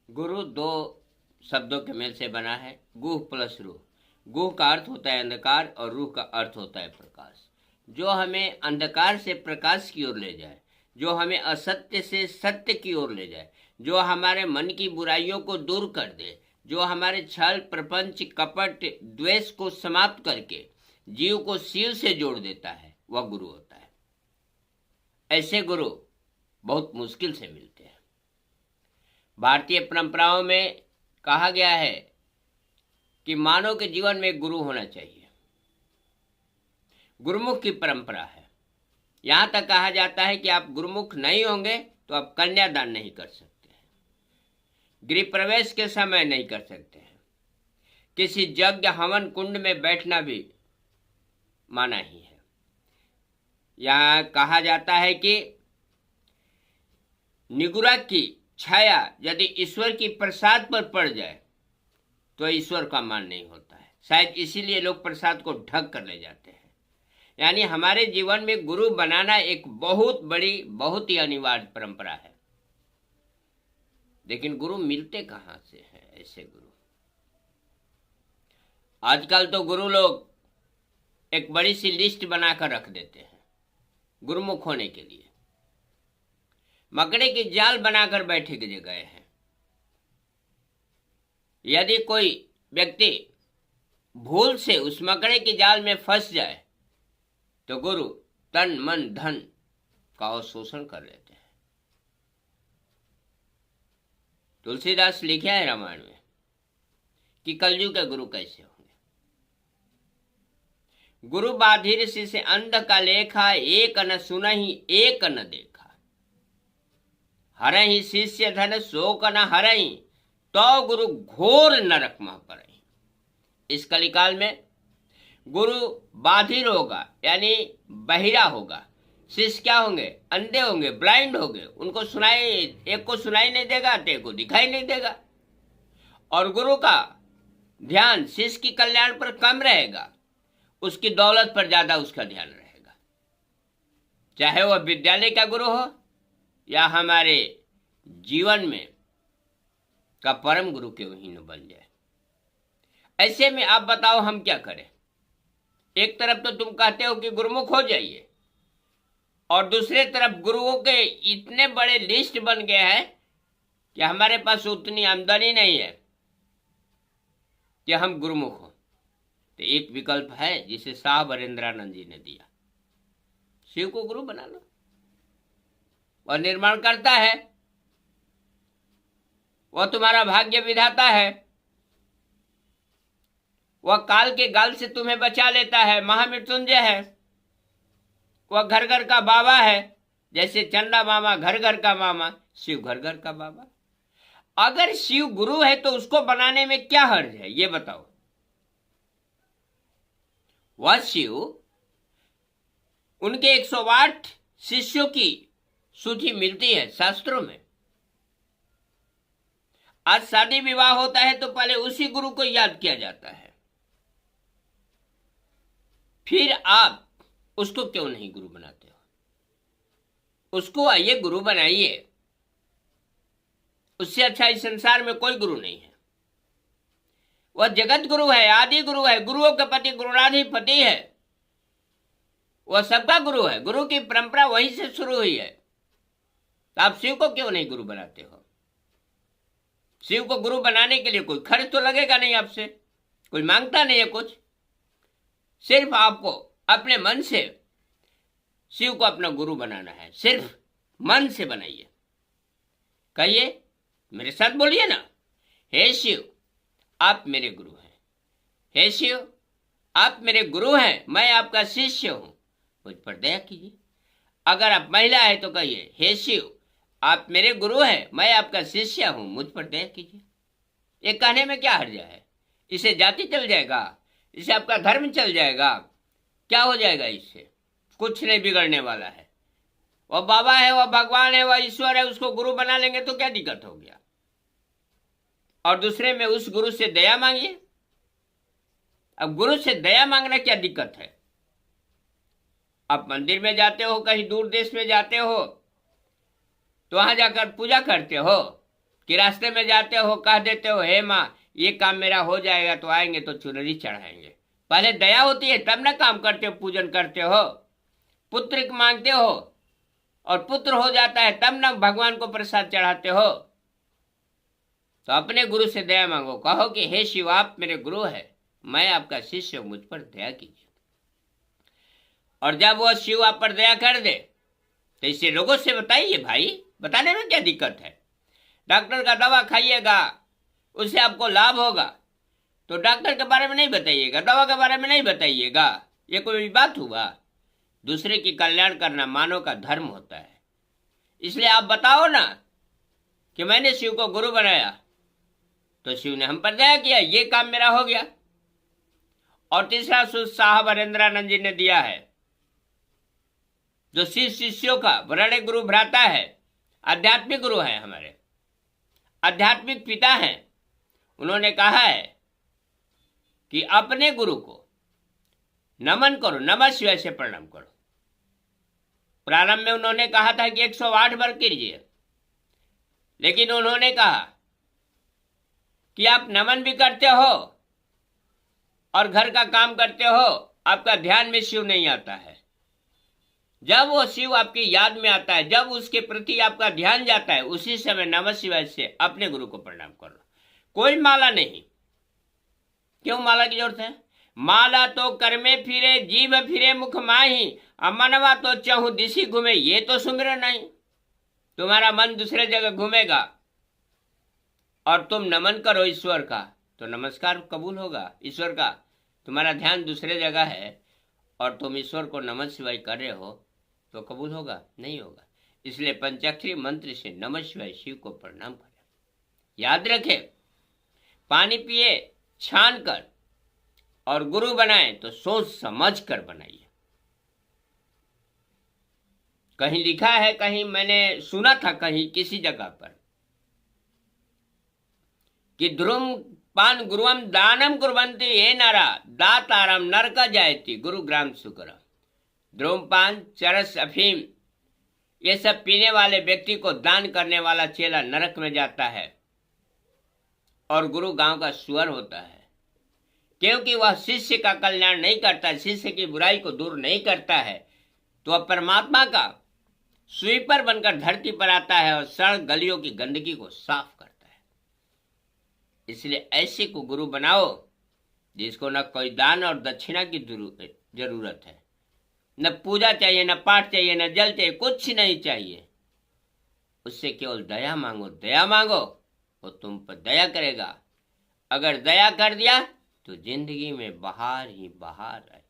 गुरु दो शब्दों के मेल से बना है, गुह प्लस रूह। गुह का अर्थ होता है अंधकार और रूह का अर्थ होता है प्रकाश। जो हमें अंधकार से प्रकाश की ओर ले जाए, जो हमें असत्य से सत्य की ओर ले जाए, जो हमारे मन की बुराइयों को दूर कर दे, जो हमारे छल प्रपंच कपट द्वेष को समाप्त करके जीव को शिव से जोड़ देता है, वह गुरु होता है। ऐसे गुरु बहुत मुश्किल से मिलते हैं। भारतीय परंपराओं में कहा गया है कि मानव के जीवन में एक गुरु होना चाहिए। गुरुमुख की परंपरा है। यहां तक कहा जाता है कि आप गुरुमुख नहीं होंगे तो आप कन्यादान नहीं कर सकते हैं, गृह प्रवेश के समय नहीं कर सकते हैं, किसी यज्ञ हवन कुंड में बैठना भी माना ही है। यहां कहा जाता है कि निगुरा की छाया यदि ईश्वर की प्रसाद पर पड़ जाए तो ईश्वर का मान नहीं होता है। शायद इसीलिए लोग प्रसाद को ढक कर ले जाते हैं। यानी हमारे जीवन में गुरु बनाना एक बहुत बड़ी, बहुत ही अनिवार्य परंपरा है। लेकिन गुरु मिलते कहां से हैं ऐसे गुरु? आजकल तो गुरु लोग एक बड़ी सी लिस्ट बनाकर रख देते हैं गुरुमुख होने के लिए। मकड़े की जाल बनाकर बैठे गए हैं। यदि कोई व्यक्ति भूल से उस मकड़े की जाल में फंस जाए तो गुरु तन मन धन का शोषण कर लेते हैं। तुलसीदास लिखे है रामायण में कि कलयुग के गुरु कैसे होंगे। गुरु बाधिर से अंध का लेखा, एक न सुनहि एक न देखा। हरहि शिष्य धन शोक न हरहि, तो गुरु घोर नरक मह परहि। इस कलिकाल में गुरु बाधिर होगा, यानी बहिरा होगा। शिष्य क्या होंगे? अंधे होंगे, ब्लाइंड होंगे। उनको सुनाई, एक को सुनाई नहीं देगा तो एक को दिखाई नहीं देगा। और गुरु का ध्यान शिष्य की कल्याण पर कम रहेगा, उसकी दौलत पर ज्यादा उसका ध्यान रहेगा। चाहे वह विद्यालय का गुरु हो या हमारे जीवन में का परम गुरु क्यों ही न बन जाए। ऐसे में आप बताओ हम क्या करें? एक तरफ तो तुम कहते हो कि गुरुमुख हो जाइए, और दूसरे तरफ गुरुओं के इतने बड़े लिस्ट बन गए हैं कि हमारे पास उतनी आमदनी नहीं है कि हम गुरुमुख हो। तो एक विकल्प है जिसे शाह वरेंद्रानंद जी ने दिया, शिव को गुरु बना लो। वह निर्माण करता है, वह तुम्हारा भाग्य विधाता है, वह काल के गाल से तुम्हें बचा लेता है, महामृत्युंजय है। वह घर घर का बाबा है, जैसे चंदा मामा घर घर का मामा, शिव घर घर का बाबा। अगर शिव गुरु है तो उसको बनाने में क्या हर्ज है, ये बताओ। वह शिव उनके 108 शिष्यों की सूची मिलती है शास्त्रों में। आज शादी विवाह होता है तो पहले उसी गुरु को याद किया जाता है। फिर आप उसको क्यों नहीं गुरु बनाते हो? उसको आइए गुरु बनाइए। उससे अच्छा इस संसार में कोई गुरु नहीं है। वह जगत गुरु है, आदि गुरु है, गुरुओं के पति गुरुराधिपति है। वह सबका गुरु है। गुरु की परंपरा वहीं से शुरू हुई है। तो आप शिव को क्यों नहीं गुरु बनाते हो? शिव को गुरु बनाने के लिए कोई खर्च तो लगेगा नहीं आपसे, कोई मांगता नहीं है कुछ। सिर्फ आपको अपने मन से शिव को अपना गुरु बनाना है। सिर्फ मन से बनाइए। कहिए, मेरे साथ बोलिए ना, हे शिव आप मेरे गुरु हैं। हे शिव आप मेरे गुरु हैं, मैं आपका शिष्य हूं, मुझ पर दया कीजिए। अगर आप महिला है तो कहिए, हे शिव आप मेरे गुरु हैं, मैं आपका शिष्य हूं, मुझ पर दया कीजिए। ये कहने में क्या हर्ज है? इसे जाति चल जाएगा, इससे आपका धर्म चल जाएगा, क्या हो जाएगा? इससे कुछ नहीं बिगड़ने वाला है। वह बाबा है, वह भगवान है, वह ईश्वर है, उसको गुरु बना लेंगे तो क्या दिक्कत हो गया? और दूसरे में उस गुरु से दया मांगिए। अब गुरु से दया मांगना क्या दिक्कत है? आप मंदिर में जाते हो, कहीं दूर देश में जाते हो तो वहां जाकर पूजा करते हो, कि रास्ते में जाते हो कह देते हो हे माँ ये काम मेरा हो जाएगा तो आएंगे तो चुनरी चढ़ाएंगे। पहले दया होती है तब ना काम करते हो, पूजन करते हो, पुत्र मांगते हो और पुत्र हो जाता है तब ना भगवान को प्रसाद चढ़ाते हो। तो अपने गुरु से दया मांगो, कहो कि हे शिव आप मेरे गुरु है, मैं आपका शिष्य हूं, मुझ पर दया कीजिए। और जब वह शिव आप पर दया कर दे तो इसे लोगों से बताइए, भाई बताने में क्या दिक्कत है। डॉक्टर का दवा खाइएगा उससे आपको लाभ होगा, तो डॉक्टर के बारे में नहीं बताइएगा, दवा के बारे में नहीं बताइएगा, ये कोई बात हुआ। दूसरे की कल्याण करना मानव का धर्म होता है। इसलिए आप बताओ ना कि मैंने शिव को गुरु बनाया तो शिव ने हम पर दया किया, ये काम मेरा हो गया। और तीसरा सूत्र साहब हरेंद्रानंद जी ने दिया है, जो शिष्यों का वर्ण गुरु भ्राता है, आध्यात्मिक गुरु है, हमारे आध्यात्मिक पिता हैं। उन्होंने कहा है कि अपने गुरु को नमन करो, नमः शिवाय से प्रणाम करो। प्रारंभ में उन्होंने कहा था कि 108 बार कीजिए, लेकिन उन्होंने कहा कि आप नमन भी करते हो और घर का काम करते हो, आपका ध्यान में शिव नहीं आता है। जब वो शिव आपकी याद में आता है, जब उसके प्रति आपका ध्यान जाता है, उसी समय नमः शिवाय से अपने गुरु को प्रणाम करो। कोई माला नहीं। क्यों माला की जरूरत है? माला तो कर में फिरे, जीभ फिरे मुख माही, मनवा तो चहु दिशि घूमे, ये तो सुमिरन नहीं। तुम्हारा मन दूसरे जगह घूमेगा और तुम नमन करो ईश्वर का तो नमस्कार कबूल होगा ईश्वर का। तुम्हारा ध्यान दूसरे जगह है और तुम ईश्वर को नमः शिवाय कर रहे हो तो कबूल होगा? नहीं होगा। इसलिए पंचाक्षरी मंत्र से नमः शिवाय शिव को प्रणाम करें। याद रखें, पानी पिए छान कर और गुरु बनाए तो सोच समझ कर बनाइए। कहीं लिखा है, कहीं मैंने सुना था कहीं किसी जगह पर कि धूम्रपान गुरुवम दानम कुर्वन्ति ये नरा दातारम नरक जायति गुरुग्राम सुकरम। धूम्रपान, चरस, अफीम ये सब पीने वाले व्यक्ति को दान करने वाला चेला नरक में जाता है और गुरु गांव का सुअर होता है, क्योंकि वह शिष्य का कल्याण नहीं करता, शिष्य की बुराई को दूर नहीं करता है। तो वह परमात्मा का स्वीपर बनकर धरती पर आता है और सड़क गलियों की गंदगी को साफ करता है। इसलिए ऐसे को गुरु बनाओ जिसको न कोई दान और दक्षिणा की जरूरत है, न पूजा चाहिए, न पाठ चाहिए, न जल चाहिए, कुछ नहीं चाहिए। उससे केवल दया मांगो, दया मांगो, वो तुम पर दया करेगा। अगर दया कर दिया तो जिंदगी में बहार ही बहार है।